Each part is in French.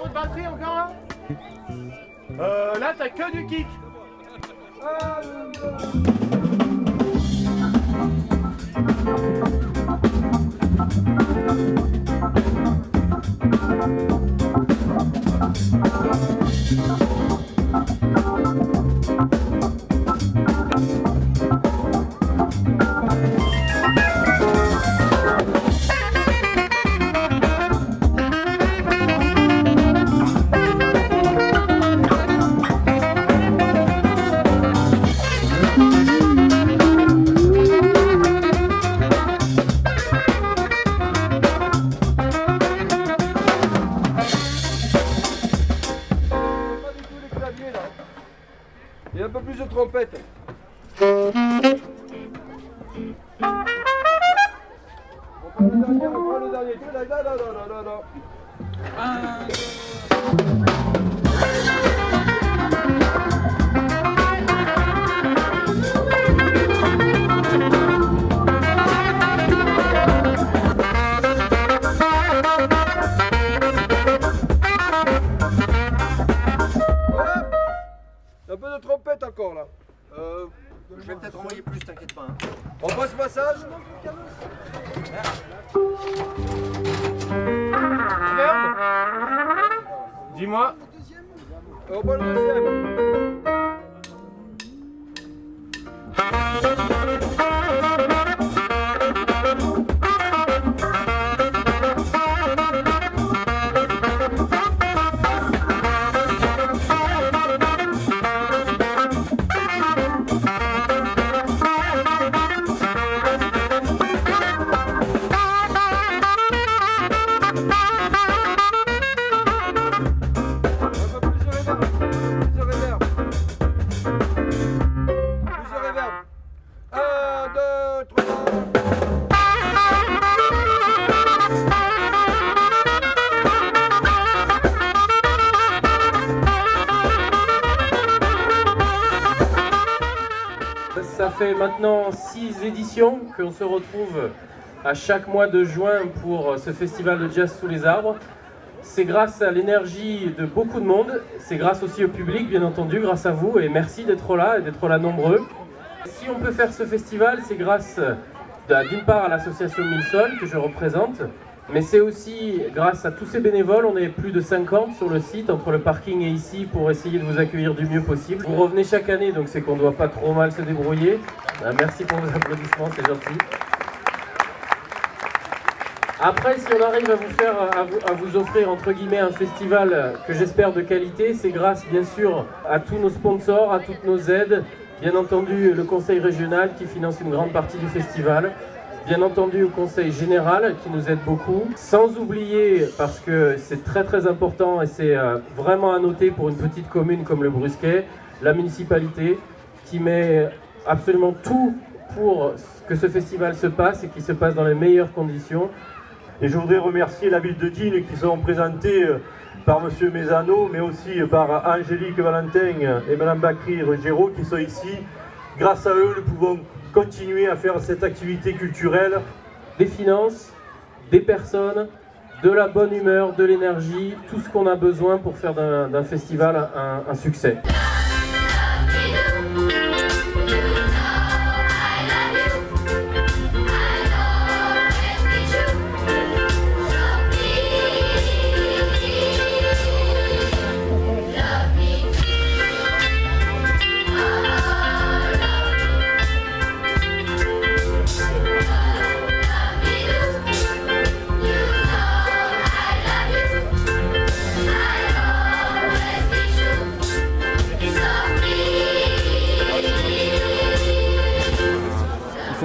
trop de batterie encore là là, t'as que du kick. Il y a un peu plus de trompette. On prend le dernier. Là. Un peu de trompette encore là. Je vais peut-être envoyer plus, t'inquiète pas. Hein. On passe massage. Dis-moi. On voit le deuxième. Ça fait maintenant 6 éditions qu'on se retrouve à chaque mois de juin pour ce festival de jazz sous les arbres. C'est grâce à l'énergie de beaucoup de monde, c'est grâce aussi au public bien entendu, grâce à vous et merci d'être là et d'être là nombreux. Si on peut faire ce festival, c'est grâce d'une part à l'association Mille Sols que je représente, mais c'est aussi grâce à tous ces bénévoles. On est plus de 50 sur le site, entre le parking et ici, pour essayer de vous accueillir du mieux possible. Vous revenez chaque année, donc c'est qu'on ne doit pas trop mal se débrouiller. Merci pour vos applaudissements, c'est gentil. Après, si on arrive à vous offrir entre guillemets un festival que j'espère de qualité, c'est grâce bien sûr à tous nos sponsors, à toutes nos aides, bien entendu le conseil régional qui finance une grande partie du festival, bien entendu au conseil général qui nous aide beaucoup, sans oublier, parce que c'est très très important et c'est vraiment à noter pour une petite commune comme le Brusquet, la municipalité qui met absolument tout pour que ce festival se passe et qu'il se passe dans les meilleures conditions. Et je voudrais remercier la ville de Digne qui sont présentés par M. Mézano, mais aussi par Angélique Valentin et Mme Bakri Ruggiero qui sont ici. Grâce à eux, nous pouvons continuer à faire cette activité culturelle. Des finances, des personnes, de la bonne humeur, de l'énergie, tout ce qu'on a besoin pour faire d'un festival un succès.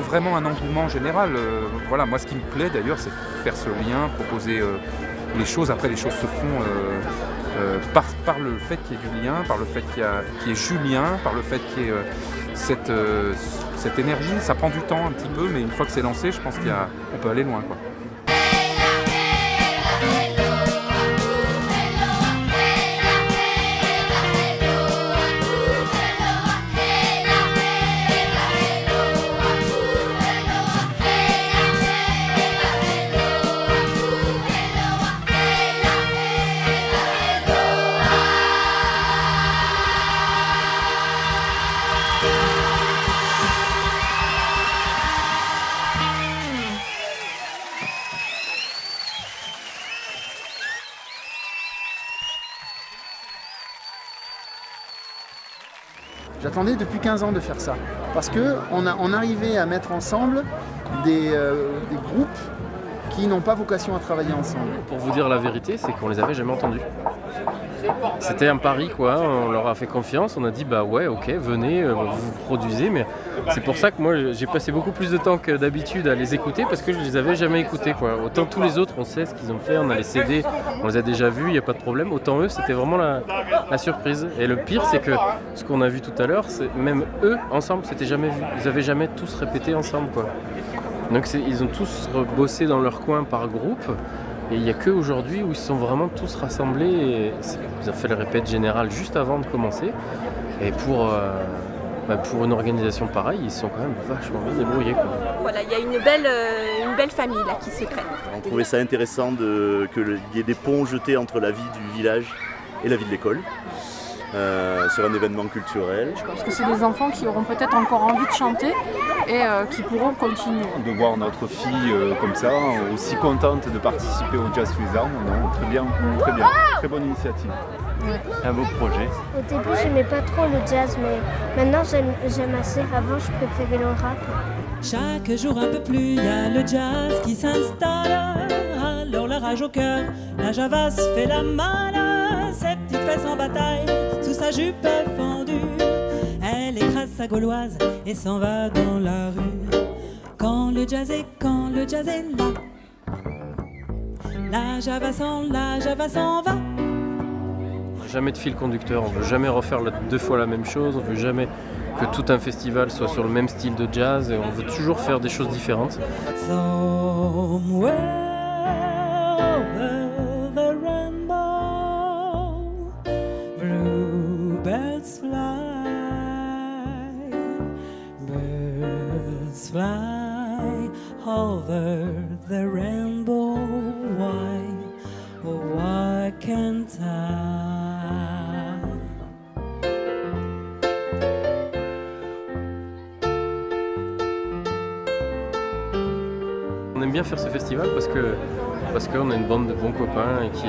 Vraiment un engouement général. Voilà, moi ce qui me plaît d'ailleurs, c'est faire ce lien, proposer les choses. Après, les choses se font par le fait qu'il y ait du lien, par le fait qu'il y ait Julien, par le fait qu'il y ait cette énergie. Ça prend du temps un petit peu, mais une fois que c'est lancé, je pense qu'on peut aller loin, quoi. J'attendais depuis 15 ans de faire ça. Parce qu'on arrivait à mettre ensemble des groupes qui n'ont pas vocation à travailler ensemble. Pour vous dire la vérité, c'est qu'on les avait jamais entendus. C'était un pari, quoi. On leur a fait confiance, on a dit bah ouais, ok, venez, vous produisez, mais c'est pour ça que moi j'ai passé beaucoup plus de temps que d'habitude à les écouter parce que je les avais jamais écoutés, quoi. Autant tous les autres, on sait ce qu'ils ont fait, on a les CD, on les a déjà vus, il n'y a pas de problème. Autant eux, c'était vraiment la surprise. Et le pire, c'est que ce qu'on a vu tout à l'heure, c'est même eux ensemble, c'était jamais vu. Ils avaient jamais tous répété ensemble, quoi. Donc ils ont tous bossé dans leur coin par groupe. Et il n'y a qu'aujourd'hui où ils se sont vraiment tous rassemblés. Et ils ont fait le répète général juste avant de commencer. Et pour une organisation pareille, ils sont quand même vachement bien débrouillés, quoi. Voilà, il y a une belle famille là qui se crée. On trouvait ça intéressant qu'il y ait des ponts jetés entre la vie du village et la vie de l'école. Sur un événement culturel. Je pense que c'est des enfants qui auront peut-être encore envie de chanter et qui pourront continuer. De voir notre fille comme ça, aussi contente de participer au Jazz sous les arbres, non, très bien, très bonne initiative. Ouais. Un beau projet. Au début, j'aimais pas trop le jazz, mais maintenant j'aime assez. Avant, je préférais le rap. Chaque jour un peu plus, il y a le jazz qui s'installe. Alors la rage au cœur, la java se fait la malle. Cette petite fesse en bataille, sous sa jupe fendue, elle écrase sa gauloise et s'en va dans la rue. Quand le jazz est là, la java s'en va. Jamais de fil conducteur, on veut jamais refaire deux fois la même chose, on veut jamais que tout un festival soit sur le même style de jazz et on veut toujours faire des choses différentes. Somewhere over the rainbow, bluebirds fly, birds fly over the rainbow. Why, oh why can't I? On aime bien faire ce festival parce qu'on a une bande de bons copains et qui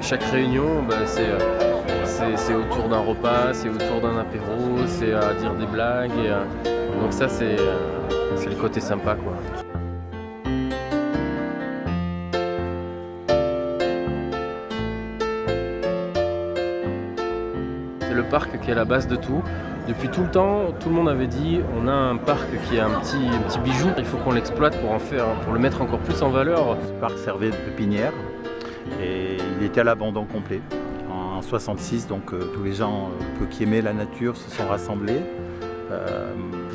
chaque réunion c'est autour d'un repas, c'est autour d'un apéro, c'est à dire des blagues et donc ça c'est le côté sympa, quoi. C'est le parc qui est à la base de tout. Depuis tout le temps, tout le monde avait dit on a un parc qui est un petit bijou, il faut qu'on l'exploite pour le mettre encore plus en valeur. Ce parc servait de pépinière et il était à l'abandon complet. En 66, donc tous les gens qui aimaient la nature se sont rassemblés.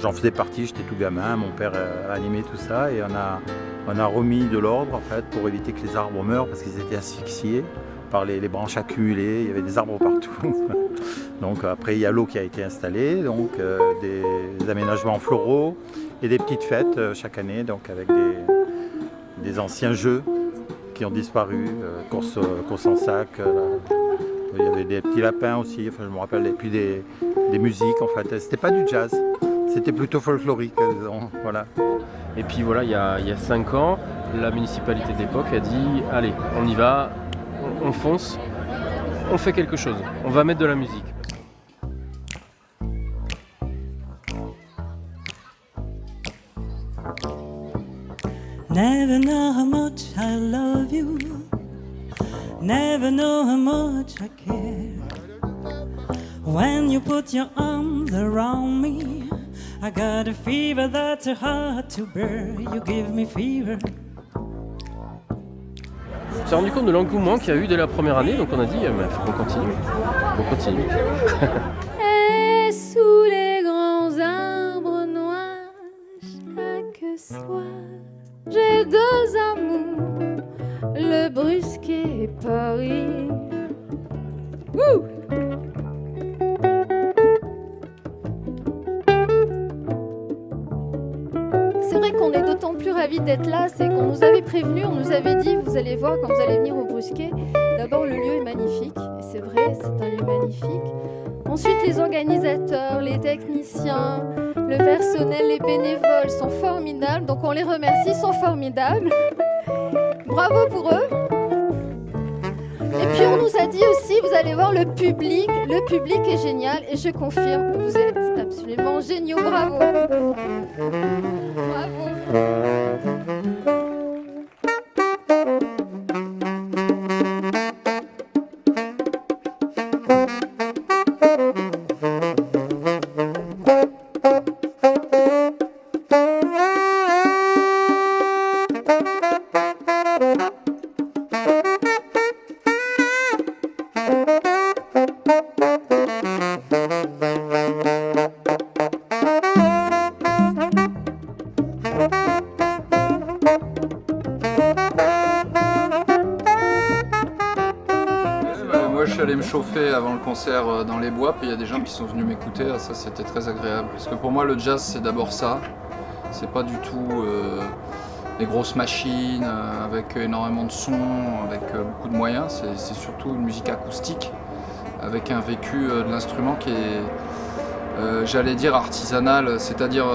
J'en faisais partie, j'étais tout gamin, mon père a animé tout ça et on a remis de l'ordre en fait pour éviter que les arbres meurent parce qu'ils étaient asphyxiés par les branches accumulées, il y avait des arbres partout. Donc après il y a l'eau qui a été installée, donc des aménagements floraux et des petites fêtes chaque année, donc avec des anciens jeux qui ont disparu, course en sac, il y avait des petits lapins aussi, enfin je me rappelle, et puis des musiques en fait. C'était pas du jazz, c'était plutôt folklorique, disons, voilà. Et puis voilà, il y a 5 ans, la municipalité d'époque a dit allez, on y va, on fonce, on fait quelque chose, on va mettre de la musique. Never know how much I love you, never know how much I care. When you put your arms around me, I got a fever that's hard to bear. You give me fever. On s'est rendu compte de l'engouement qu'il y a eu dès la première année, donc on a dit il faut qu'on continue. On continue. Et sous les grands arbres noirs, chaque soir, j'ai deux amours, le Brusquet et Paris. Wouh! C'est vrai qu'on est d'autant plus ravis d'être là, c'est qu'on nous avait prévenu, on nous avait dit, vous allez voir quand vous allez venir au Brusquet, d'abord le lieu est magnifique, et c'est vrai, c'est un lieu magnifique. Ensuite les organisateurs, les techniciens, le personnel, les bénévoles sont formidables, donc on les remercie, ils sont formidables. Bravo pour eux. Et puis on nous a dit aussi, vous allez voir, le public Le public est génial et je confirme, vous êtes absolument géniaux. Bravo. Bravo. Moi je suis allé me chauffer avant le concert dans les bois, puis il y a des gens qui sont venus m'écouter, ça c'était très agréable. Parce que pour moi le jazz c'est d'abord ça, c'est pas du tout des grosses machines avec énormément de sons, avec beaucoup de moyens, c'est surtout une musique acoustique avec un vécu de l'instrument qui est, j'allais dire artisanal, c'est-à-dire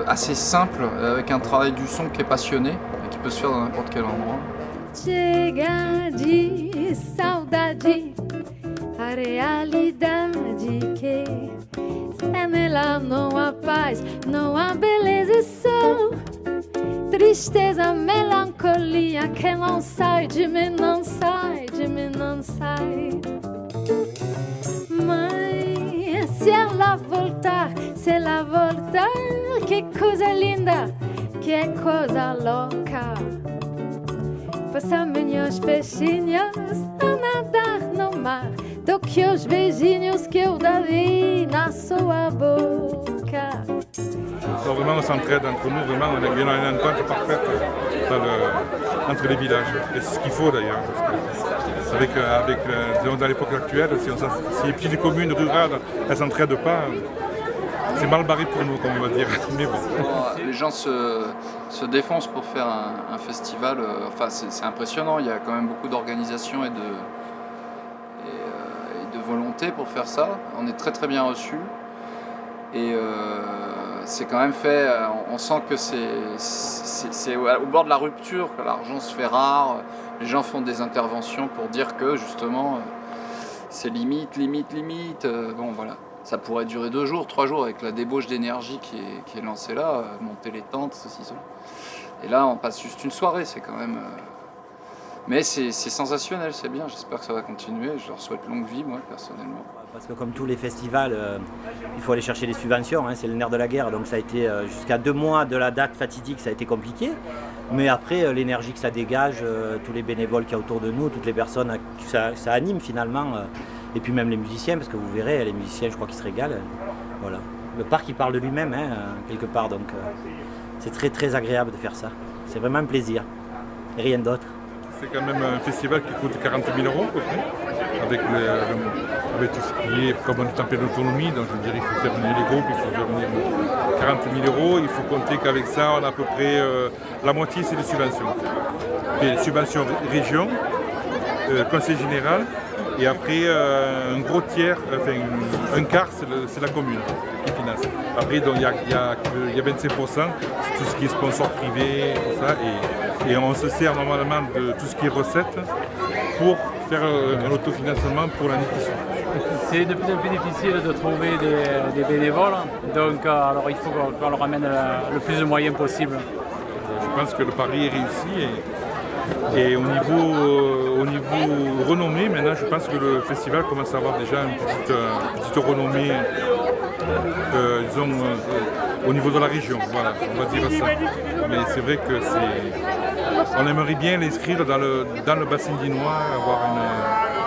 assez simple, avec un travail du son qui est passionné et qui peut se faire dans n'importe quel endroit. Chega de saudade, a realidade que é nela não há paz, não há beleza e sol, tristeza, melancolia que não sai de mim, não sai de mim, não sai. Mas se ela voltar, que coisa linda, que coisa louca. Passamos os peixinhos a nadar no mar, do que os beijinhos que eu dei na sua boca. Alors vraiment on s'entraide entre nous, vraiment on a une entente parfaite entre les villages. Et c'est ce qu'il faut d'ailleurs. Disons, dans l'époque actuelle, si les petites communes rurales elles s'entraident pas, c'est mal barré pour nous, comme on va dire. Mais bon. Les gens se défoncent pour faire un festival. Enfin, c'est impressionnant. Il y a quand même beaucoup d'organisation et de volonté pour faire ça. On est très très bien reçus. Et c'est quand même fait. On sent que c'est au bord de la rupture, que l'argent se fait rare. Les gens font des interventions pour dire que justement c'est limite. Bon voilà. Ça pourrait durer 2 jours, 3 jours avec la débauche d'énergie qui est lancée là, monter les tentes, ceci, cela. Et là, on passe juste une soirée, c'est quand même... Mais c'est sensationnel, c'est bien, j'espère que ça va continuer. Je leur souhaite longue vie, moi, personnellement. Parce que comme tous les festivals, il faut aller chercher des subventions, hein, c'est le nerf de la guerre. Donc ça a été, jusqu'à 2 mois de la date fatidique, ça a été compliqué. Mais après, l'énergie que ça dégage, tous les bénévoles qu'il y a autour de nous, toutes les personnes que ça anime finalement... Et puis même les musiciens, parce que vous verrez, les musiciens, je crois qu'ils se régalent. Voilà. Le parc, il parle de lui-même, hein, quelque part, donc c'est très très agréable de faire ça. C'est vraiment un plaisir, et rien d'autre. C'est quand même un festival qui coûte 40 000 € à peu près, avec tout ce qui est, comme on est en pleine autonomie, donc je veux dire, il faut faire venir les groupes, il faut faire venir 40 000 €, il faut compter qu'avec ça, on a à peu près la moitié, c'est des subventions. Des subventions région, conseil général, et après un gros tiers, enfin un quart, c'est la commune qui finance. Après, donc, il y a 25%, c'est tout ce qui est sponsor privé, tout ça, et on se sert normalement de tout ce qui est recettes pour faire un autofinancement pour l'année qui suit. C'est de plus en plus difficile de trouver des bénévoles, donc alors il faut qu'on leur amène le plus de moyens possible. Je pense que le pari est réussi. Et au niveau renommée, maintenant je pense que le festival commence à avoir déjà une petite renommée, disons, au niveau de la région, voilà, on va dire ça. Mais c'est vrai que on aimerait bien l'inscrire dans le bassin dinois, avoir une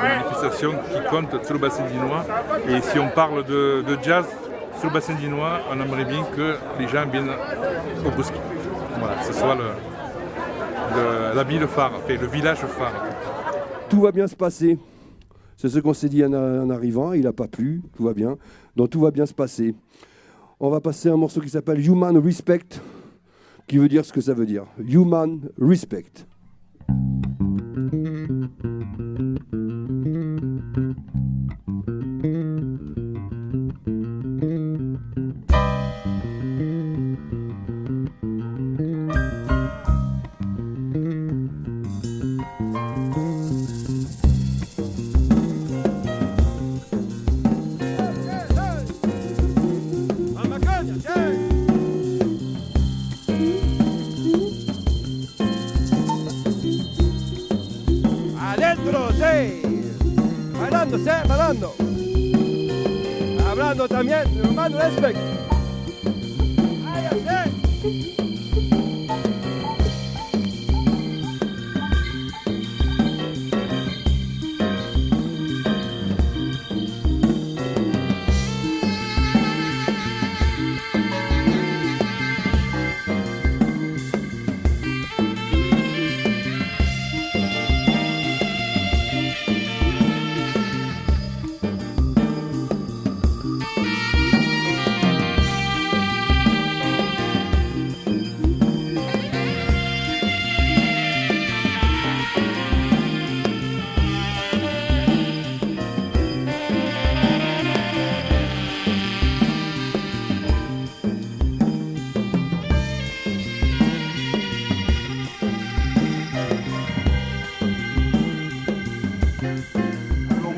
manifestation qui compte sur le bassin dinois. Et si on parle de jazz sur le bassin dinois, on aimerait bien que les gens viennent au Brusquet. Voilà, que ce soit la ville phare, enfin, le village phare. Tout va bien se passer. C'est ce qu'on s'est dit en arrivant, il n'a pas plu, tout va bien. Donc tout va bien se passer. On va passer un morceau qui s'appelle Human Respect, qui veut dire ce que ça veut dire. Human Respect. Hablando. Hablando también, Humano Respect.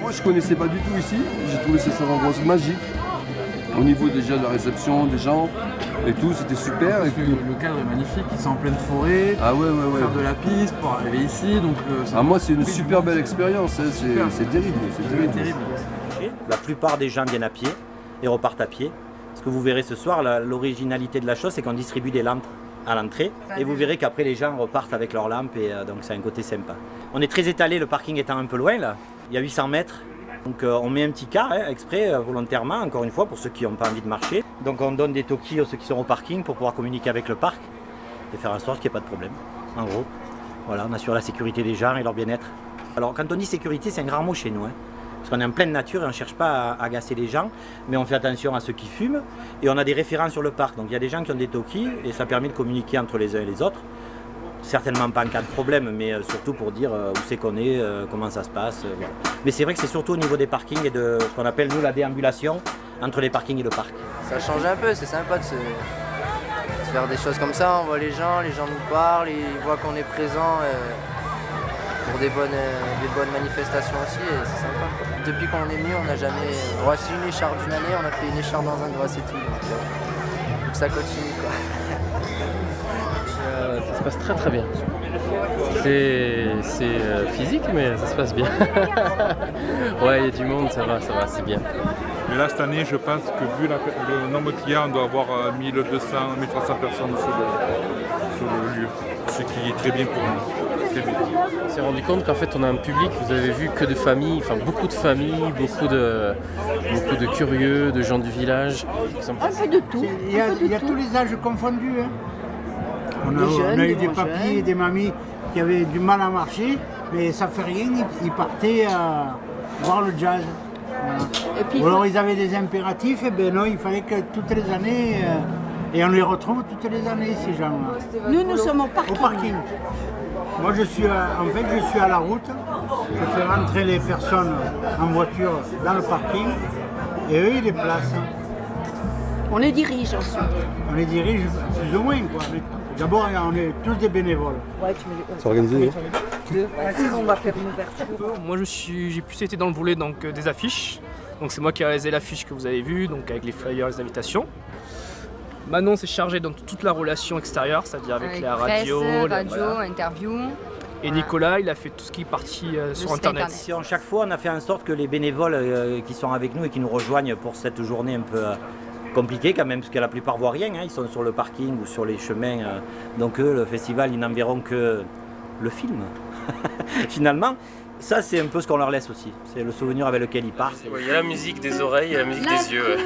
Je connaissais pas du tout ici, j'ai trouvé cette endroit magique. Au niveau déjà de la réception des gens et tout, c'était super. Et puis, le cadre est magnifique, ils sont en pleine forêt, ah ouais. faire de la piste pour arriver ici. Donc, moi c'est une super belle expérience, hein. C'est terrible, c'est terrible. La plupart des gens viennent à pied et repartent à pied. Ce que vous verrez ce soir, l'originalité de la chose, c'est qu'on distribue des lampes à l'entrée et vous verrez qu'après les gens repartent avec leurs lampes et donc c'est un côté sympa. On est très étalé, le parking étant un peu loin là, il y a 800 mètres. Donc on met un petit car exprès, volontairement, encore une fois, pour ceux qui n'ont pas envie de marcher. Donc on donne des talkies à ceux qui sont au parking pour pouvoir communiquer avec le parc et faire en sorte qu'il n'y ait pas de problème. En gros, voilà, on assure la sécurité des gens et leur bien-être. Alors quand on dit sécurité, c'est un grand mot chez nous, hein, parce qu'on est en pleine nature et on ne cherche pas à agacer les gens, mais on fait attention à ceux qui fument et on a des référents sur le parc. Donc il y a des gens qui ont des talkies et ça permet de communiquer entre les uns et les autres. Certainement pas en cas de problème, mais surtout pour dire où c'est qu'on est, comment ça se passe. Voilà. Mais c'est vrai que c'est surtout au niveau des parkings et de ce qu'on appelle nous la déambulation entre les parkings et le parc. Ça change un peu, c'est sympa de faire des choses comme ça, on voit les gens nous parlent, ils voient qu'on est présent pour des bonnes manifestations aussi et c'est sympa. Depuis qu'on est venu, on n'a jamais droissé une écharpe d'une année, on a fait une écharpe dans un droit, c'est tout. Donc ça continue quoi. Ça se passe très très bien. C'est physique mais ça se passe bien. Ouais, il y a du monde, ça va, c'est bien. Mais là, cette année, je pense que vu le nombre qu'il y a, on doit avoir 1200, 1300 personnes sur le lieu. Ce qui est très bien pour nous. Très bien. On s'est rendu compte qu'en fait, on a un public, vous avez vu, que de familles, enfin beaucoup de familles, beaucoup de curieux, de gens du village. Un peu de tout. Il y a tous les âges confondus. Hein. On a eu des papis et des mamies qui avaient du mal à marcher, mais ça fait rien, ils partaient voir le jazz. Voilà. Et puis, ou alors ils avaient des impératifs, et ben non, il fallait que toutes les années, et on les retrouve toutes les années ces gens-là. Nous sommes au parking. Moi je suis à la route, je fais rentrer les personnes en voiture dans le parking, et eux ils les placent. On les dirige ensuite. On les dirige plus ou moins quoi. D'abord, on est tous des bénévoles. Ouais, c'est organisé. On va faire une ouverture. Moi, j'ai plus été dans le volet des affiches. Donc, c'est moi qui ai réalisé l'affiche que vous avez vue, donc avec les flyers, les invitations. Manon s'est chargée dans toute la relation extérieure, c'est-à-dire avec la radio, interview. Et Nicolas, il a fait tout ce qui est parti sur Internet. Chaque fois, on a fait en sorte que les bénévoles qui sont avec nous et qui nous rejoignent pour cette journée un peu compliqué quand même, parce que la plupart voient rien, hein, ils sont sur le parking ou sur les chemins, donc eux, le festival, ils n'en verront que le film. Finalement, ça c'est un peu ce qu'on leur laisse aussi, c'est le souvenir avec lequel ils partent. Il y a la musique des oreilles et la musique des yeux.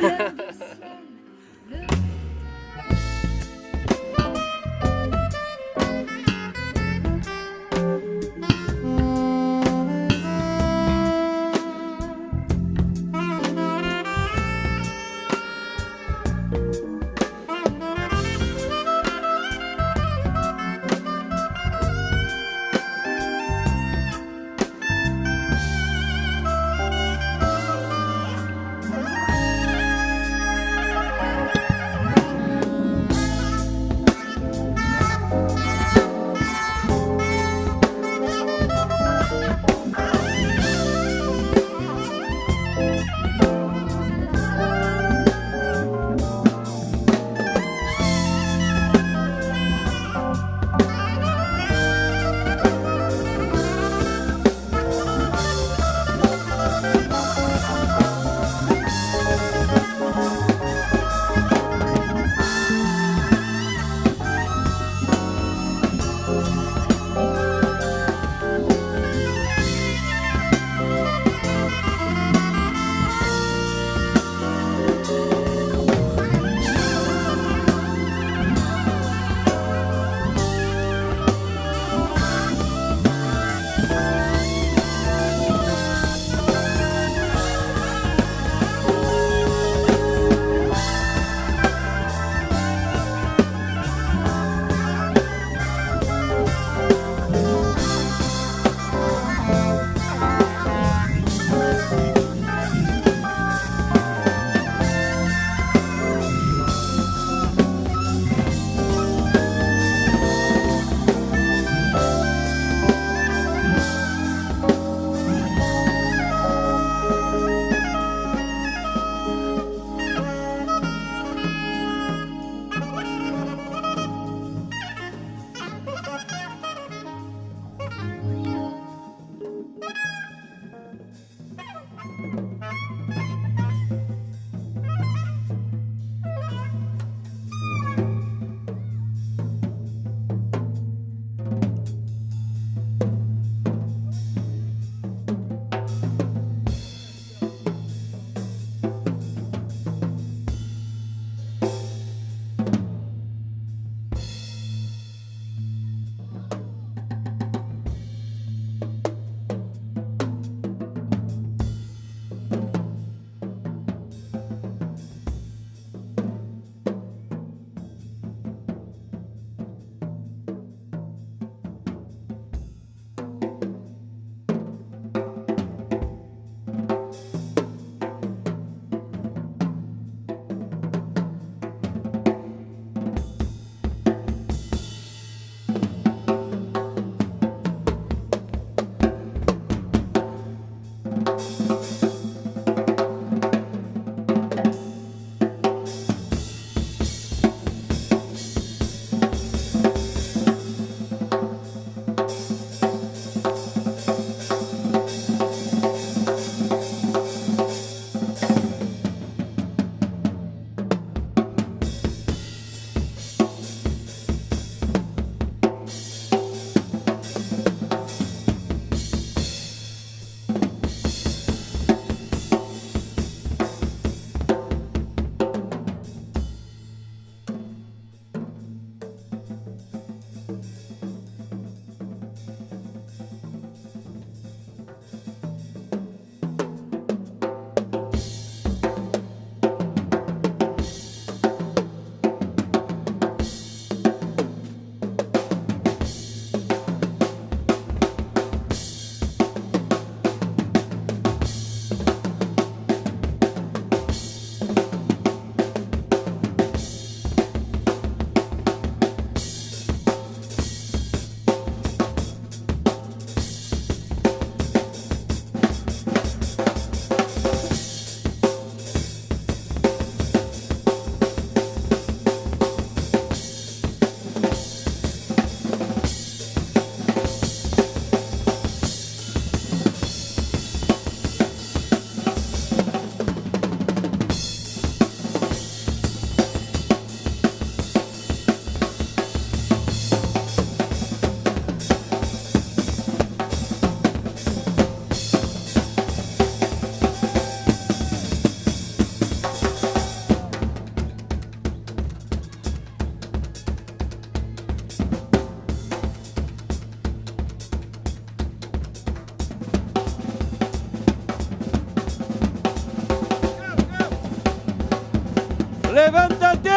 Lève-toi!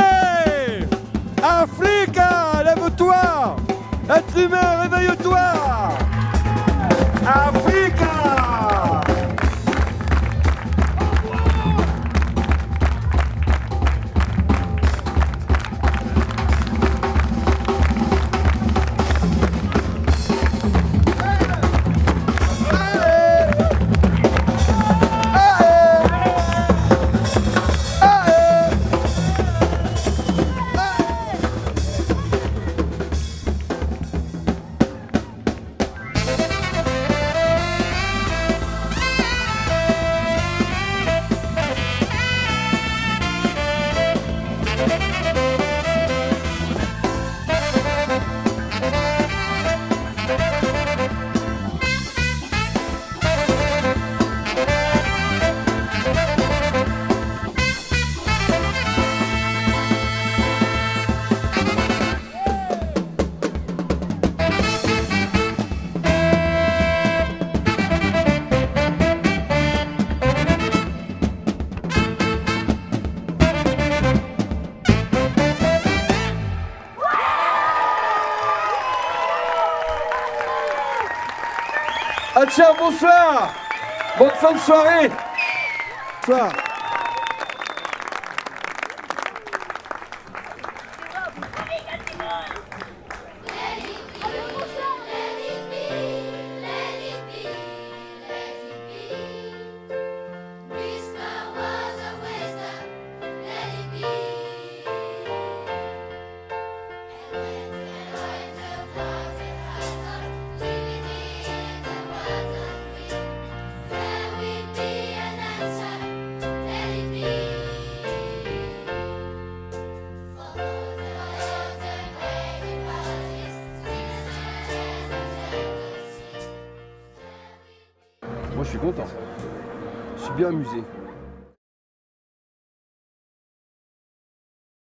Africa, lève-toi! Être humain, réveille-toi! Africa! Ah tiens, bonsoir. Bonne fin de soirée. Bonsoir. Moi je suis content. Je suis bien amusé.